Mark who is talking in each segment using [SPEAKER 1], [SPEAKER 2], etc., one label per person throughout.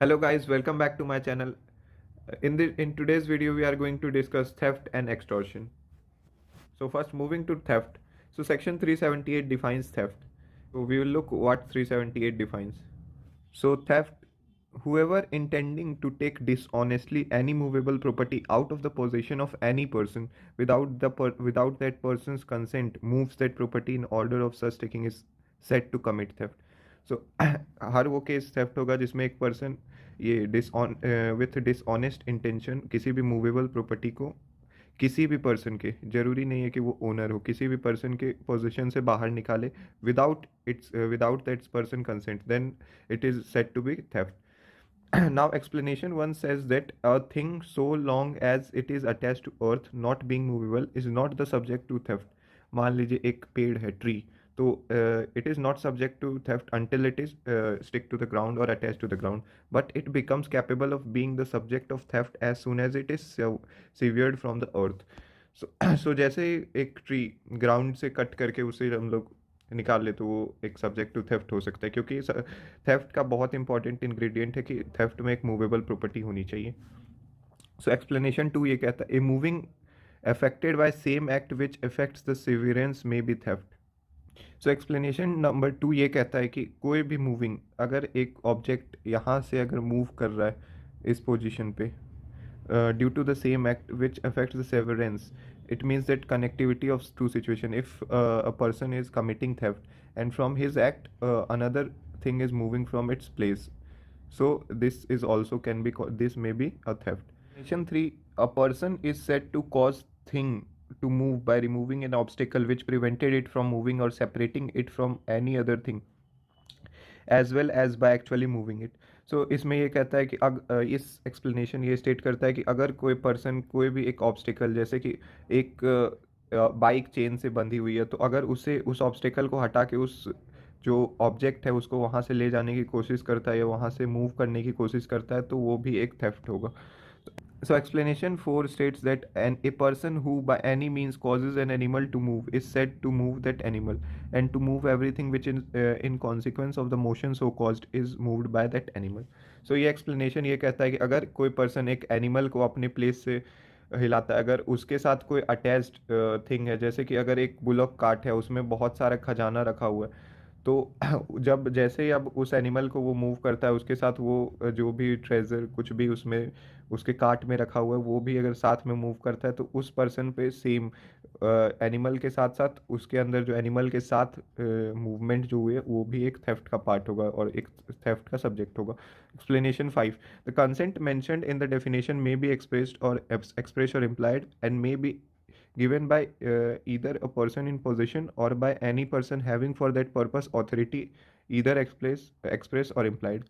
[SPEAKER 1] Hello guys, welcome back to my channel. In today's video we are going to discuss theft and extortion. So first moving to theft. So section 378 defines theft. So we will look what 378 defines. So theft, whoever intending to take dishonestly any movable property out of the possession of any person without that person's consent moves that property in order of such taking is said to commit theft. So हर वो case theft होगा जिसमें एक person ये with dishonest intention किसी भी movable property को किसी भी पर्सन के, जरूरी नहीं है कि वो ओनर हो, किसी भी पर्सन के पोजीशन से बाहर निकाले without that person consent, then it is said to be theft. Now explanation one says that a thing so long as it is attached to earth not being movable is not the subject to theft. मान लीजिए एक पेड़ है, tree, तो it is not subject to theft until it is stick to the ground or attached to the ground, but it becomes capable of being the subject of theft as soon as it is severed from the earth. So जैसे एक tree ground से cut करके उसे हम लोग निकाल ले तो वो एक सब्जेक्ट टू थेफ्ट हो सकता है, क्योंकि थेफ्ट का बहुत इंपॉर्टेंट इंग्रेडिएंट है कि थेफ्ट में एक मूवेबल प्रॉपर्टी होनी चाहिए. सो एक्सप्लेनेशन टू ये कहता है a moving affected by same act which affects the severance may be theft. So explanation number two ये कहता है कि कोई भी मूविंग, अगर एक ऑब्जेक्ट यहाँ से अगर मूव कर रहा है इस पोजीशन पे due to the same act which affects the severance, it means that connectivity of two situation. If a person is committing theft and from his act another thing is moving from its place, so this is also can be this may be a theft. Section 3, a person is said to cause thing to move by removing an obstacle which prevented it from moving or separating it from any other thing as well as by actually moving it. So इसमें ये कहता है कि इस explanation ये state करता है कि अगर कोई पर्सन कोई भी एक ऑब्स्टिकल, जैसे कि एक बाइक चेन से बंधी हुई है, तो अगर उसे उस ऑब्स्टिकल को हटा के उस जो ऑब्जेक्ट है उसको वहाँ से ले जाने की कोशिश करता है या वहाँ से मूव करने की कोशिश करता है, तो वो भी एक थेफ्ट होगा. So explanation 4 states that a person who by any means causes an animal to move is said to move that animal, and to move everything which in consequence of the motion so caused is moved by that animal. So ये explanation ये कहता है कि अगर कोई person एक animal को अपने place से हिलाता है, अगर उसके साथ कोई अटैच्ड थिंग है, जैसे कि अगर एक बुलॉक कार्ट है उसमें बहुत सारा खजाना रखा हुआ है, तो जब जैसे ही अब उस एनिमल को वो मूव करता है उसके साथ वो जो भी ट्रेजर कुछ भी उसमें उसके कार्ट में रखा हुआ है वो भी अगर साथ में मूव करता है, तो उस पर्सन पे सेम एनिमल के साथ साथ उसके अंदर जो एनिमल के साथ मूवमेंट जो हुई है वो भी एक थेफ्ट का पार्ट होगा और एक थेफ्ट का सब्जेक्ट होगा. Explanation 5, the consent mentioned in the definition may be express or implied and may be given by either a person in possession or by any person having for that purpose authority, either express or implied.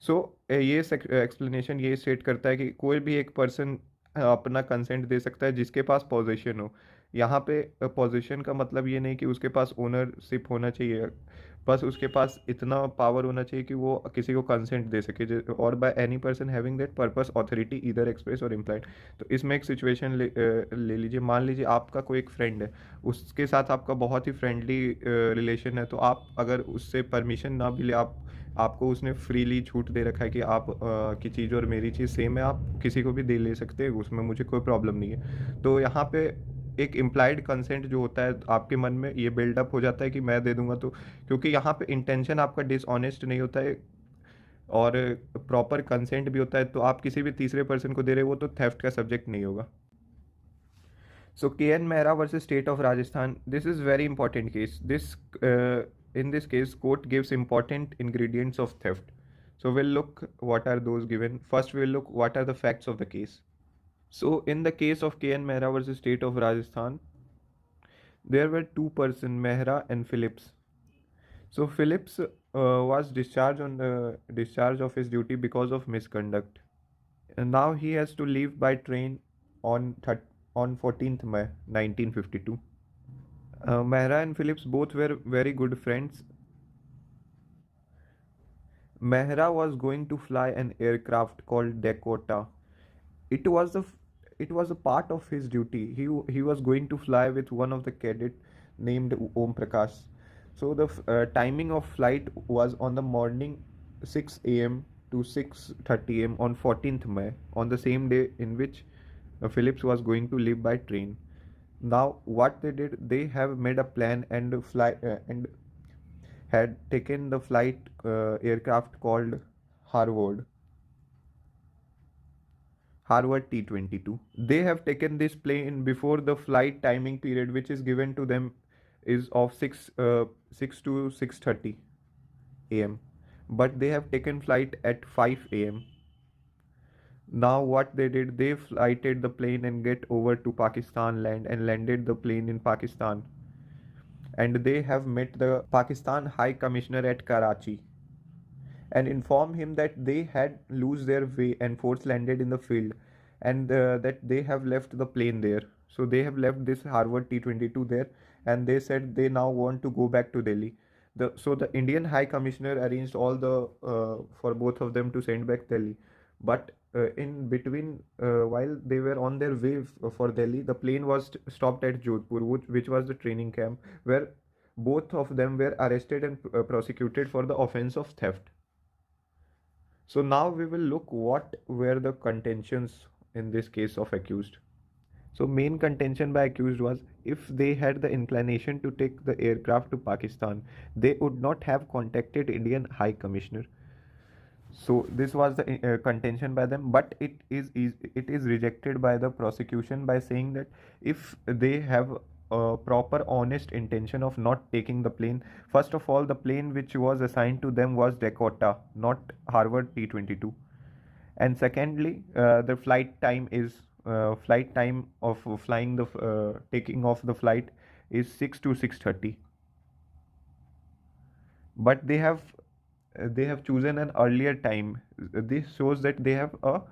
[SPEAKER 1] सो ये explanation ये state करता है कि कोई भी एक person अपना consent दे सकता है जिसके पास पोजीशन हो. यहाँ पे पोजीशन का मतलब ये नहीं कि उसके पास ओनरशिप होना चाहिए, बस उसके पास इतना पावर होना चाहिए कि वो किसी को कंसेंट दे सके, और by any person having that purpose authority इधर एक्सप्रेस और इम्प्लाइड. तो इसमें एक सिचुएशन ले लीजिए, मान लीजिए आपका कोई एक फ्रेंड है, उसके साथ आपका बहुत ही फ्रेंडली रिलेशन है, तो आप अगर उससे परमिशन ना भी ले, आपको उसने फ्रीली छूट दे रखा है कि आप की चीज़ और मेरी चीज़ सेम है, आप किसी को भी दे ले सकते हैं, उसमें मुझे कोई प्रॉब्लम नहीं है. तो यहाँ पे एक इम्प्लाइड कंसेंट जो होता है आपके मन में ये बिल्डअप हो जाता है कि मैं दे दूंगा, तो क्योंकि यहाँ पे इंटेंशन आपका डिसऑनेस्ट नहीं होता है और प्रॉपर कंसेंट भी होता है, तो आप किसी भी तीसरे पर्सन को दे रहे हो तो थेफ्ट का सब्जेक्ट नहीं होगा. So KN Mehra versus State of Rajasthan. This is very important case. In this case, court gives important ingredients of theft. So we'll look what are those given. First, we'll look what are the facts of the case. So in the case of KN Mehra versus State of Rajasthan, there were two persons, Mehra and Phillips. So Phillips was discharged on the discharge of his duty because of misconduct. And now he has to leave by train on 14th May 1952. Mehra and Phillips both were very good friends. Mehra was going to fly an aircraft called Dakota. It was a part of his duty. He was going to fly with one of the cadet named Om Prakash. So the timing of flight was on the morning 6 a.m. to 6:30 am on 14th May, on the same day in which Phillips was going to leave by train. Now what they did, they have made a plan and fly and had taken the flight aircraft called Harvard Harvard T-22. They have taken this plane before the flight timing period, which is given to them, is of 6 to 6:30 a.m. But they have taken flight at 5 a.m. Now what they did, they flighted the plane and get over to Pakistan land and landed the plane in Pakistan. And they have met the Pakistan High Commissioner at Karachi and inform him that they had lose their way and force landed in the field, and that they have left the plane there. So they have left this Harvard T-22 there, and they said they now want to go back to Delhi. So the Indian High Commissioner arranged all the for both of them to send back Delhi, but in between, while they were on their way for Delhi, the plane was stopped at Jodhpur, which was the training camp where both of them were arrested and prosecuted for the offense of theft. So now we will look what were the contentions in this case of accused. So main contention by accused was, if they had the inclination to take the aircraft to Pakistan, they would not have contacted Indian High Commissioner. So this was the contention by them, but it is rejected by the prosecution by saying that if they have a proper honest intention of not taking the plane, first of all, the plane which was assigned to them was Dakota, not Harvard T-22, and secondly, the flight time of flying the taking off the flight is 6 to 6:30, but they have chosen an earlier time. This shows that they have a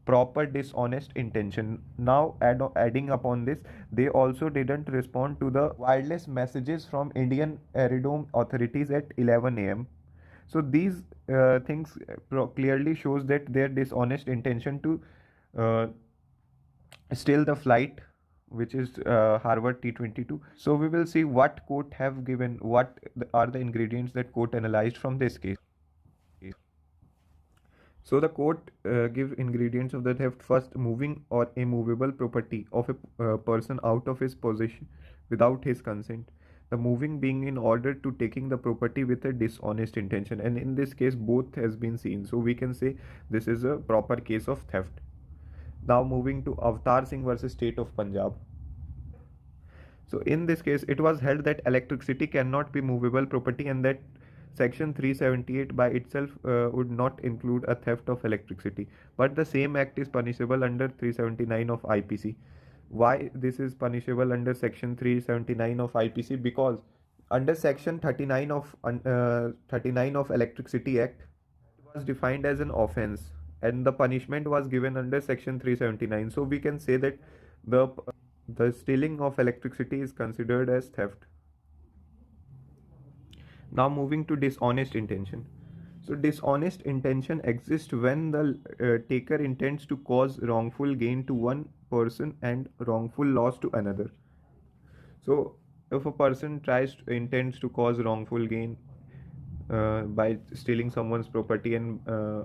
[SPEAKER 1] proper dishonest intention. Now adding upon this, they also didn't respond to the wireless messages from Indian aerodrome authorities at 11 a.m. So these things clearly shows that their dishonest intention to steal the flight, which is Harvard T-22. So we will see what court have given, what are the ingredients that court analyzed from this case. So the court give ingredients of the theft. First, moving or immovable property of a person out of his possession without his consent. The moving being in order to taking the property with a dishonest intention, and in this case both has been seen. So we can say this is a proper case of theft. Now moving to Avatar Singh versus State of Punjab. So in this case, it was held that electricity cannot be movable property, and that Section 378 by itself would not include a theft of electricity, but the same act is punishable under 379 of IPC. Why this is punishable under Section 379 of IPC? Because under Section 39 of Electricity Act, it was defined as an offence, and the punishment was given under Section 379. So we can say that the stealing of electricity is considered as theft. Now moving to dishonest intention. So dishonest intention exists when the taker intends to cause wrongful gain to one person and wrongful loss to another. So if a person intends to cause wrongful gain by stealing someone's property and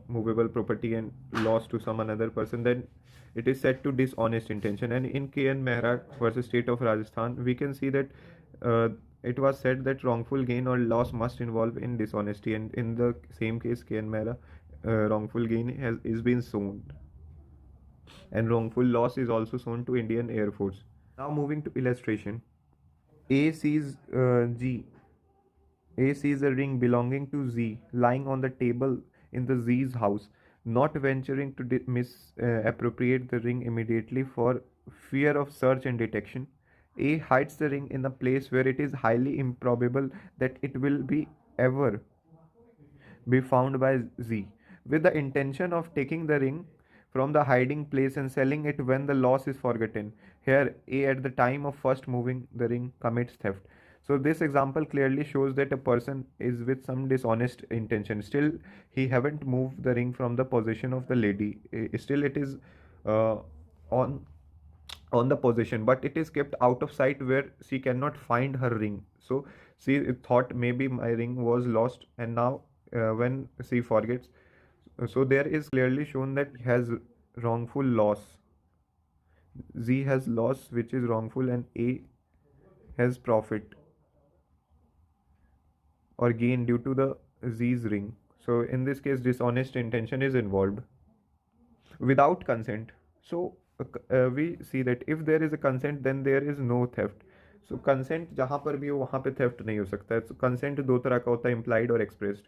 [SPEAKER 1] movable property and loss to some another person, then it is said to dishonest intention. And in K.N. Mehra versus State of Rajasthan, we can see that it was said that wrongful gain or loss must involve in dishonesty, and in the same case K.N. Mehra, wrongful gain is been shown, and wrongful loss is also shown to Indian Air Force. Now moving to illustration. A sees a ring belonging to Z lying on the table in the Z's house. Not venturing to misappropriate the ring immediately for fear of search and detection, A hides the ring in a place where it is highly improbable that it will ever be found by Z, with the intention of taking the ring from the hiding place and selling it when the loss is forgotten. Here, A at the time of first moving the ring commits theft. So this example clearly shows that a person is with some dishonest intention. Still, he haven't moved the ring from the possession of the lady. Still, it is on the possession, but it is kept out of sight where she cannot find her ring. So she thought maybe my ring was lost, and now when she forgets, So there is clearly shown that he has wrongful loss. Z has loss which is wrongful, and A has profit or gain due to the Z's ring. So in this case, dishonest intention is involved without consent. So we see that if there is a consent, then there is no theft. So consent जहाँ पर भी हो वहाँ पे theft नहीं हो सकता है. So consent दो तरह का होता है, implied और expressed.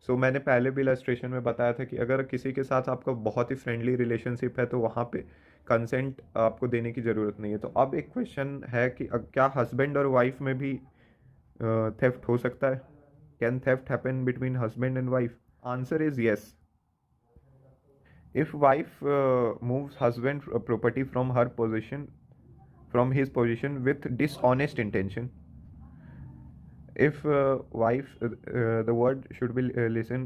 [SPEAKER 1] सो मैंने पहले भी इलस्ट्रेशन में बताया था कि अगर किसी के साथ आपका बहुत ही फ्रेंडली रिलेशनशिप है तो वहाँ पे कंसेंट आपको देने की ज़रूरत नहीं है. तो अब एक क्वेश्चन है कि क्या हस्बैंड और वाइफ में भी थेफ्ट हो सकता है? Can theft happen between husband and wife? Answer is yes. If wife moves husband property from his position with dishonest intention. If wife, the word should be listen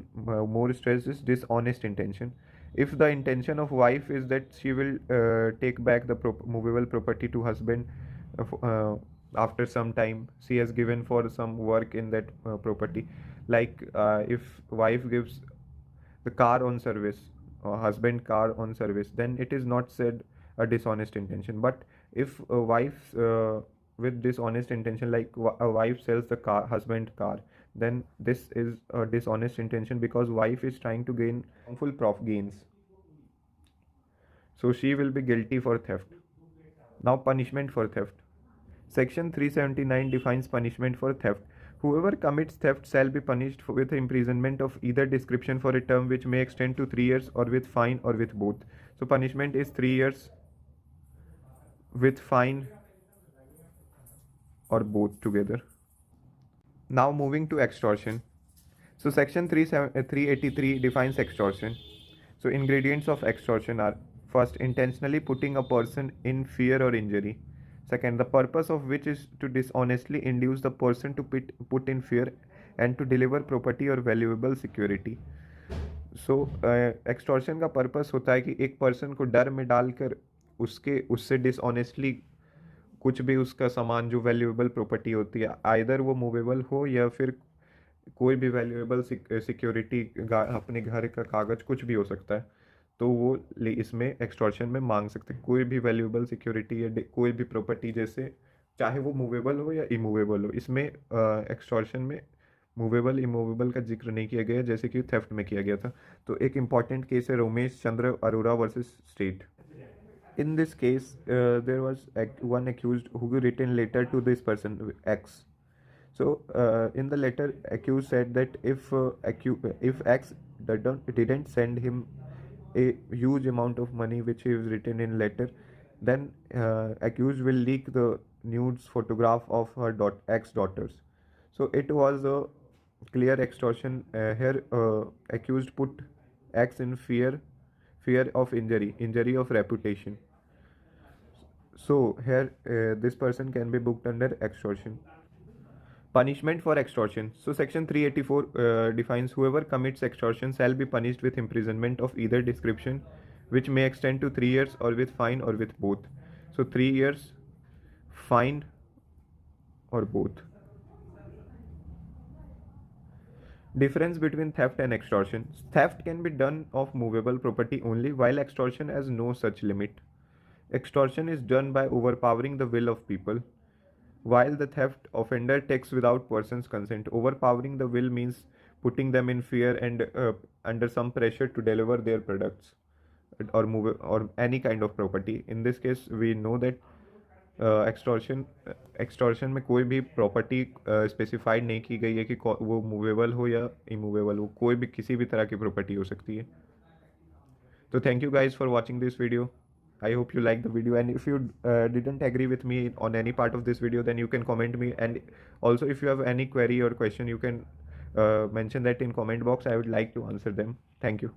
[SPEAKER 1] more stressed is dishonest intention. If the intention of wife is that she will take back the movable property to husband after some time she has given for some work in that property, like if wife gives the car on service or husband car on service, then it is not said a dishonest intention. But if a wife with dishonest intention, like a wife sells the car husband car, then this is a dishonest intention because wife is trying to gain wrongful profit gains, so she will be guilty for theft. Now punishment for theft. Section 379 defines punishment for theft. Whoever commits theft shall be punished with imprisonment of either description for a term which may extend to 3 years, or with fine, or with both. So punishment is 3 years, with fine, or both together. Now moving to extortion. So section 383 defines extortion. So ingredients of extortion are: first, intentionally putting a person in fear or injury. Second, the purpose of which is to dishonestly induce the person to put in fear and to deliver property or valuable security. So extortion का purpose होता है कि एक person को डर में डालकर उससे dishonestly कुछ भी उसका सामान जो वैल्यूएबल प्रॉपर्टी होती है, आइदर वो मूवेबल हो या फिर कोई भी वैल्यूएबल सिक्योरिटी, अपने घर का कागज़, कुछ भी हो सकता है, तो वो इसमें एक्सटॉर्शन में मांग सकते हैं. कोई भी वैल्यूएबल सिक्योरिटी या कोई भी प्रॉपर्टी, जैसे चाहे वो मूवेबल हो या इमूवेबल हो. इसमें एक्सटॉर्शन में मूवेबल इमूवेबल का जिक्र नहीं किया गया जैसे कि थेफ्ट में किया गया था. तो एक इम्पॉर्टेंट केस है Romesh Chandra Arora versus state. In this case, there was one accused who written letter to this person X. So in the letter, accused said that if X didn't send him a huge amount of money which he was written in letter, then accused will leak the nudes photograph of her X daughters. So it was a clear extortion. Here accused put X in fear of injury of reputation. So here this person can be booked under extortion. Punishment for extortion. So section 384 defines whoever commits extortion shall be punished with imprisonment of either description which may extend to 3 years, or with fine, or with both. So 3 years, fine, or both. Difference between theft and extortion. Theft can be done of movable property only, while extortion has no such limit. Extortion is done by overpowering the will of people, while the theft offender takes without person's consent. Overpowering the will means putting them in fear and under some pressure to deliver their products or move or any kind of property. In this case, we know that extortion में कोई भी property specified नहीं की गई है कि वो movable हो या इमूवेबल हो, कोई भी किसी भी तरह की प्रॉपर्टी हो सकती है. तो thank you guys for watching this video. I hope you like the video, and if you didn't agree with me on any part of this video, then you can comment me, and also if you have any query or question, you can mention that in comment box. I would like to answer them. Thank you.